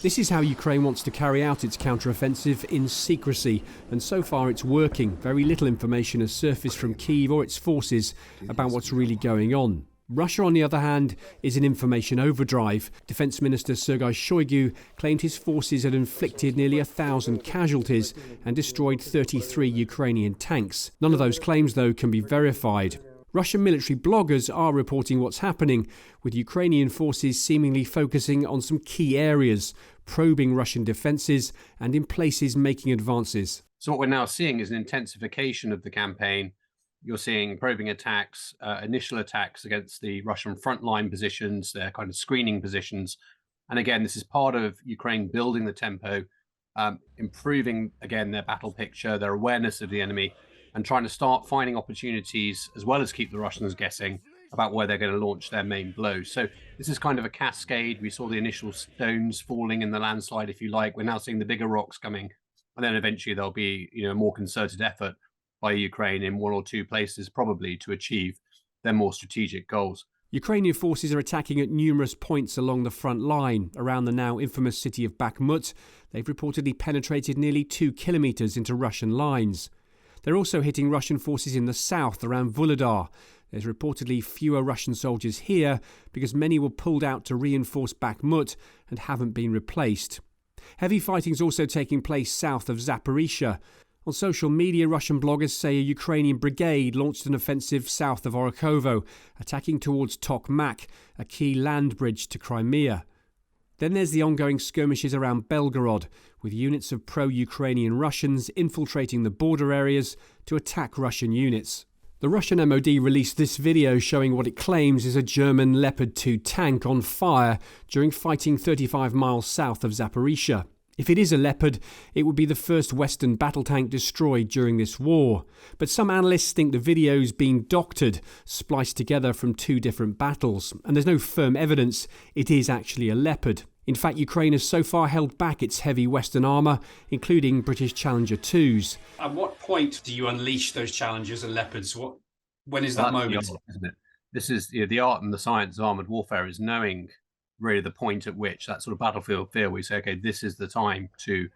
This is how Ukraine wants to carry out its counter-offensive in secrecy, and so far it's working. Very little information has surfaced from Kyiv or its forces about what's really going on. Russia, on the other hand, is in information overdrive. Defence Minister Sergei Shoigu claimed his forces had inflicted nearly 1,000 casualties and destroyed 33 Ukrainian tanks. None of those claims, though, can be verified. Russian military bloggers are reporting what's happening, with Ukrainian forces seemingly focusing on some key areas, probing Russian defences and in places making advances. So what we're now seeing is an intensification of the campaign. You're seeing probing attacks, initial attacks against the Russian frontline positions, their kind of screening positions. And again, this is part of Ukraine building the tempo, improving, again, their battle picture, their awareness of the enemy, and trying to start finding opportunities, as well as keep the Russians guessing about where they're going to launch their main blow. So this is kind of a cascade. We saw the initial stones falling in the landslide, if you like. We're now seeing the bigger rocks coming. And then eventually there'll be, a more concerted effort by Ukraine in one or two places, probably to achieve their more strategic goals. Ukrainian forces are attacking at numerous points along the front line. Around the now infamous city of Bakhmut, they've reportedly penetrated nearly 2 kilometres into Russian lines. They're also hitting Russian forces in the south around Vuhledar. There's reportedly fewer Russian soldiers here because many were pulled out to reinforce Bakhmut and haven't been replaced. Heavy fighting is also taking place south of Zaporizhzhia. On social media, Russian bloggers say a Ukrainian brigade launched an offensive south of Orikhovo, attacking towards Tokmak, a key land bridge to Crimea. Then there's the ongoing skirmishes around Belgorod, with units of pro-Ukrainian Russians infiltrating the border areas to attack Russian units. The Russian MOD released this video showing what it claims is a German Leopard 2 tank on fire during fighting 35 miles south of Zaporizhzhia. If it is a Leopard, it would be the first Western battle tank destroyed during this war. But some analysts think the video's been doctored, spliced together from two different battles, and there's no firm evidence it is actually a Leopard. In fact, Ukraine has so far held back its heavy Western armour, including British Challenger 2s. At what point do you unleash those Challengers and Leopards? When is that moment? Isn't it? This is the art and the science of armoured warfare, is knowing really the point at which that sort of battlefield fear, we say, okay, this is the time to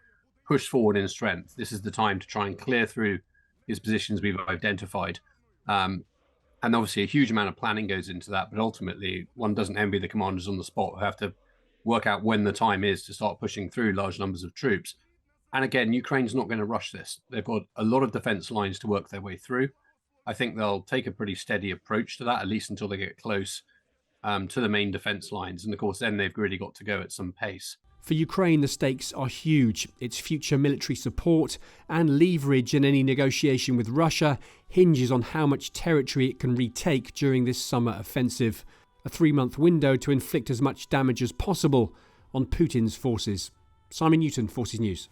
push forward in strength. This is the time to try and clear through these positions we've identified. And obviously a huge amount of planning goes into that, but ultimately one doesn't envy the commanders on the spot who have to work out when the time is to start pushing through large numbers of troops. And again, Ukraine's not going to rush this. They've got a lot of defense lines to work their way through. I think they'll take a pretty steady approach to that, at least until they get close to the main defence lines. And of course, then they've really got to go at some pace. For Ukraine, the stakes are huge. Its future military support and leverage in any negotiation with Russia hinges on how much territory it can retake during this summer offensive. A 3-month window to inflict as much damage as possible on Putin's forces. Simon Newton, Forces News.